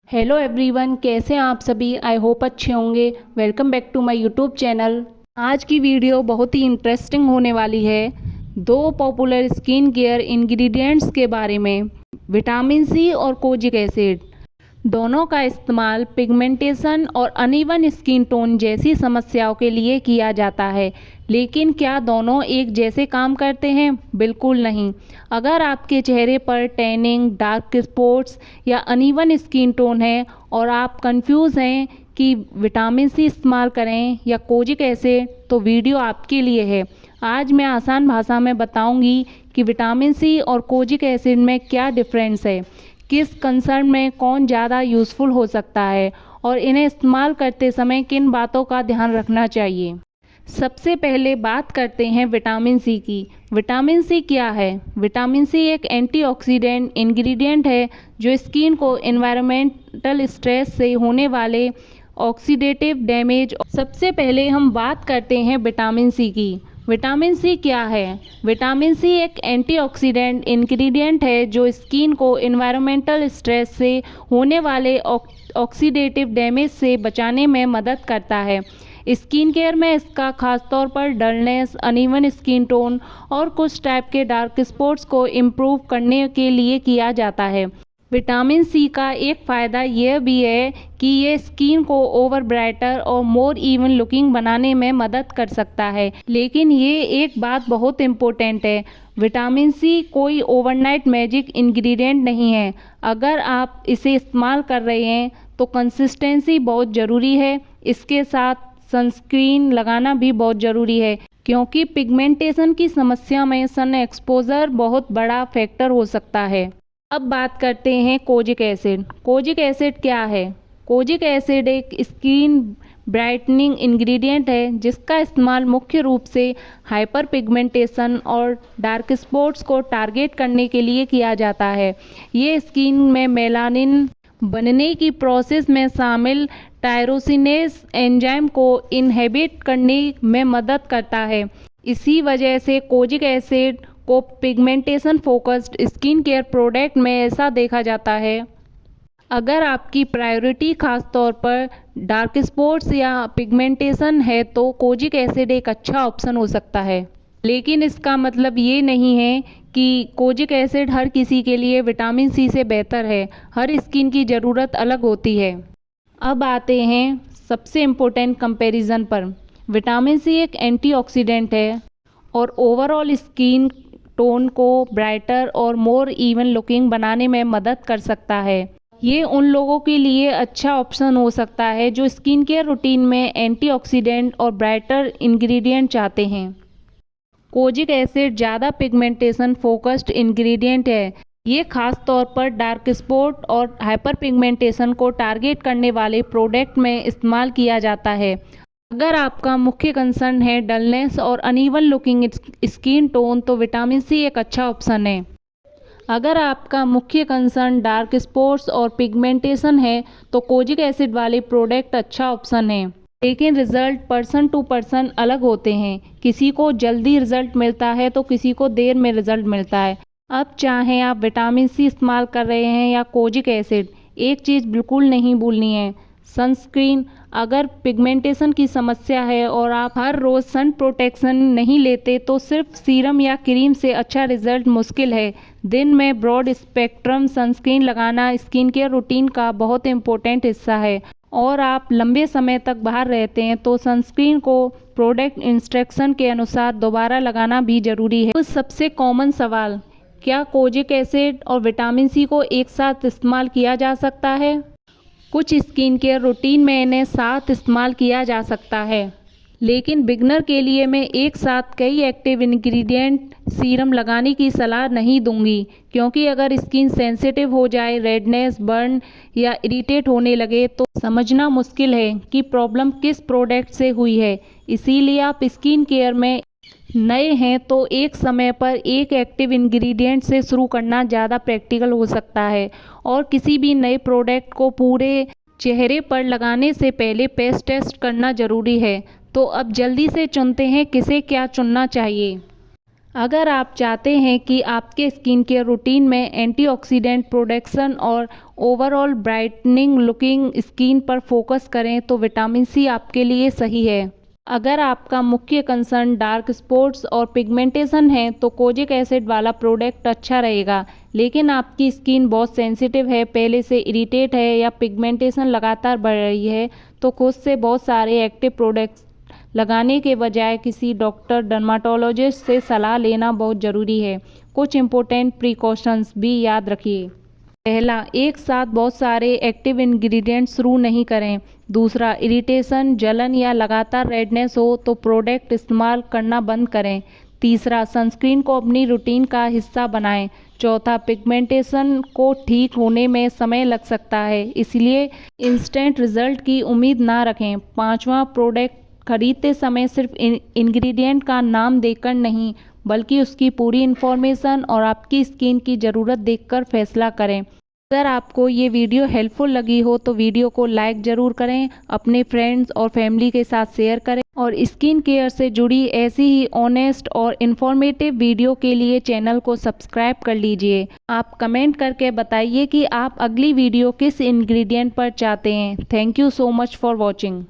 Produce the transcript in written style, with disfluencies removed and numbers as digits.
Hello everyone, कैसे हैं आप सभी। आई होप अच्छे होंगे। Welcome back to my YouTube channel. आज की वीडियो बहुत ही इंटरेस्टिंग होने वाली है। दो पॉपुलर स्किन केयर इंग्रेडिएंट्स के बारे में, विटामिन सी और कोजिक एसिड। दोनों का इस्तेमाल पिगमेंटेशन और अनइवन स्किन टोन जैसी समस्याओं के लिए किया जाता है, लेकिन क्या दोनों एक जैसे काम करते हैं? बिल्कुल नहीं। अगर आपके चेहरे पर टैनिंग, डार्क स्पॉट्स या अनइवन स्किन टोन है और आप कंफ्यूज हैं कि विटामिन सी इस्तेमाल करें या कोजिक एसिड, तो वीडियो आपके लिए है। आज मैं आसान भाषा में बताऊंगी कि विटामिन सी और कोजिक एसिड में क्या डिफरेंस है, किस कंसर्न में कौन ज़्यादा यूज़फुल हो सकता है और इन्हें इस्तेमाल करते समय किन बातों का ध्यान रखना चाहिए। सबसे पहले बात करते हैं विटामिन सी की। विटामिन सी क्या है? विटामिन सी एक एंटीऑक्सीडेंट इंग्रेडिएंट है जो स्किन को एनवायरमेंटल स्ट्रेस से होने वाले ऑक्सीडेटिव डैमेज। सबसे पहले हम बात करते हैं विटामिन सी की। विटामिन सी क्या है? विटामिन सी एक एंटीऑक्सीडेंट इंग्रेडिएंट है जो स्किन को एनवायरमेंटल स्ट्रेस से होने वाले ऑक्सीडेटिव डैमेज से बचाने में मदद करता है। स्किन केयर में इसका खासतौर पर डलनेस, अनइवन स्किन टोन और कुछ टाइप के डार्क स्पॉट्स को इम्प्रूव करने के लिए किया जाता है। विटामिन सी का एक फ़ायदा यह भी है कि ये स्किन को ओवर ब्राइटर और मोर इवन लुकिंग बनाने में मदद कर सकता है। लेकिन ये एक बात बहुत इम्पोर्टेंट है, विटामिन सी कोई ओवरनाइट मैजिक इंग्रेडिएंट नहीं है। अगर आप इसे इस्तेमाल कर रहे हैं तो कंसिस्टेंसी बहुत ज़रूरी है। इसके साथ सनस्क्रीन लगाना भी बहुत ज़रूरी है, क्योंकि पिगमेंटेशन की समस्या में सन एक्सपोजर बहुत बड़ा फैक्टर हो सकता है। अब बात करते हैं कोजिक एसिड। कोजिक एसिड क्या है? कोजिक एसिड एक स्किन ब्राइटनिंग इंग्रेडिएंट है जिसका इस्तेमाल मुख्य रूप से हाइपर पिगमेंटेशन और डार्क स्पॉट्स को टारगेट करने के लिए किया जाता है। ये स्किन में मेलानिन बनने की प्रोसेस में शामिल टायरोसिनेस एंजाइम को इनहिबिट करने में मदद करता है। इसी वजह से कोजिक एसिड को pigmentation focused skin care product में ऐसा देखा जाता है। अगर आपकी प्रायोरिटी खास तौर पर डार्क स्पॉट्स या पिगमेंटेशन है तो कोजिक एसिड एक अच्छा ऑप्शन हो सकता है। लेकिन इसका मतलब ये नहीं है कि कोजिक एसिड हर किसी के लिए विटामिन सी से बेहतर है। हर स्किन की ज़रूरत अलग होती है। अब आते हैं सबसे इम्पोर्टेंट कंपैरिजन पर। विटामिन सी एक एंटीऑक्सीडेंट है और ओवरऑल स्किन टोन को ब्राइटर और मोर इवन लुकिंग बनाने में मदद कर सकता है। ये उन लोगों के लिए अच्छा ऑप्शन हो सकता है जो स्किन केयर रूटीन में एंटीऑक्सीडेंट और ब्राइटर इंग्रेडिएंट चाहते हैं। कोजिक एसिड ज़्यादा पिगमेंटेशन फोकस्ड इंग्रेडिएंट है। ये खास तौर पर डार्क स्पॉट और हाइपर पिगमेंटेशन को टारगेट करने वाले प्रोडक्ट में इस्तेमाल किया जाता है। अगर आपका मुख्य कंसर्न है डलनेस और अनइवन लुकिंग स्किन टोन, तो विटामिन सी एक अच्छा ऑप्शन है। अगर आपका मुख्य कंसर्न डार्क स्पॉट्स और पिगमेंटेशन है तो कोजिक एसिड वाले प्रोडक्ट अच्छा ऑप्शन है। लेकिन रिजल्ट पर्सन टू पर्सन अलग होते हैं। किसी को जल्दी रिजल्ट मिलता है तो किसी को देर में रिजल्ट मिलता है। अब चाहे आप विटामिन सी इस्तेमाल कर रहे हैं या कोजिक एसिड, एक चीज़ बिल्कुल नहीं भूलनी है, सनस्क्रीन। अगर पिगमेंटेशन की समस्या है और आप हर रोज़ सन प्रोटेक्शन नहीं लेते तो सिर्फ सीरम या क्रीम से अच्छा रिजल्ट मुश्किल है। दिन में ब्रॉड स्पेक्ट्रम सनस्क्रीन लगाना स्किन केयर रूटीन का बहुत इम्पोर्टेंट हिस्सा है और आप लंबे समय तक बाहर रहते हैं तो सनस्क्रीन को प्रोडक्ट इंस्ट्रक्शन के अनुसार दोबारा लगाना भी ज़रूरी है। कुछ सबसे कॉमन सवाल, क्या कोजिक एसिड और विटामिन सी को एक साथ इस्तेमाल किया जा सकता है? कुछ स्किन केयर रूटीन में इन्हें साथ इस्तेमाल किया जा सकता है, लेकिन बिगनर के लिए मैं एक साथ कई एक्टिव इंग्रेडिएंट सीरम लगाने की सलाह नहीं दूंगी, क्योंकि अगर स्किन सेंसिटिव हो जाए, रेडनेस, बर्न या इरिटेट होने लगे तो समझना मुश्किल है कि प्रॉब्लम किस प्रोडक्ट से हुई है। इसीलिए आप स्किन केयर में नए हैं तो एक समय पर एक एक्टिव इंग्रेडिएंट से शुरू करना ज़्यादा प्रैक्टिकल हो सकता है और किसी भी नए प्रोडक्ट को पूरे चेहरे पर लगाने से पहले पेस्ट टेस्ट करना ज़रूरी है। तो अब जल्दी से चुनते हैं किसे क्या चुनना चाहिए। अगर आप चाहते हैं कि आपके स्किन केयर रूटीन में एंटीऑक्सीडेंट प्रोडक्शन और ओवरऑल ब्राइटनिंग लुकिंग स्किन पर फोकस करें तो विटामिन सी आपके लिए सही है। अगर आपका मुख्य कंसर्न डार्क स्पॉट्स और पिगमेंटेशन है तो कोजिक एसिड वाला प्रोडक्ट अच्छा रहेगा। लेकिन आपकी स्किन बहुत सेंसिटिव है, पहले से इरिटेट है या पिगमेंटेशन लगातार बढ़ रही है तो खुद से बहुत सारे एक्टिव प्रोडक्ट्स लगाने के बजाय किसी डॉक्टर डर्माटोलॉजिस्ट से सलाह लेना बहुत ज़रूरी है। कुछ इम्पोर्टेंट प्रिकॉशंस भी याद रखिए। पहला, एक साथ बहुत सारे एक्टिव इंग्रेडिएंट्स शुरू नहीं करें। दूसरा, इरिटेशन, जलन या लगातार रेडनेस हो तो प्रोडक्ट इस्तेमाल करना बंद करें। तीसरा, सनस्क्रीन को अपनी रूटीन का हिस्सा बनाएं। चौथा, पिगमेंटेशन को ठीक होने में समय लग सकता है, इसलिए इंस्टेंट रिजल्ट की उम्मीद ना रखें। पांचवा, प्रोडक्ट खरीदते समय सिर्फ इंग्रेडिएंट का नाम देखकर नहीं बल्कि उसकी पूरी इन्फॉर्मेशन और आपकी स्किन की ज़रूरत देखकर फैसला करें। अगर आपको ये वीडियो हेल्पफुल लगी हो तो वीडियो को लाइक ज़रूर करें, अपने फ्रेंड्स और फैमिली के साथ शेयर करें और स्किन केयर से जुड़ी ऐसी ही ऑनेस्ट और इन्फॉर्मेटिव वीडियो के लिए चैनल को सब्सक्राइब कर लीजिए। आप कमेंट करके बताइए कि आप अगली वीडियो किस इंग्रेडिएंट पर चाहते हैं। Thank you so much for watching.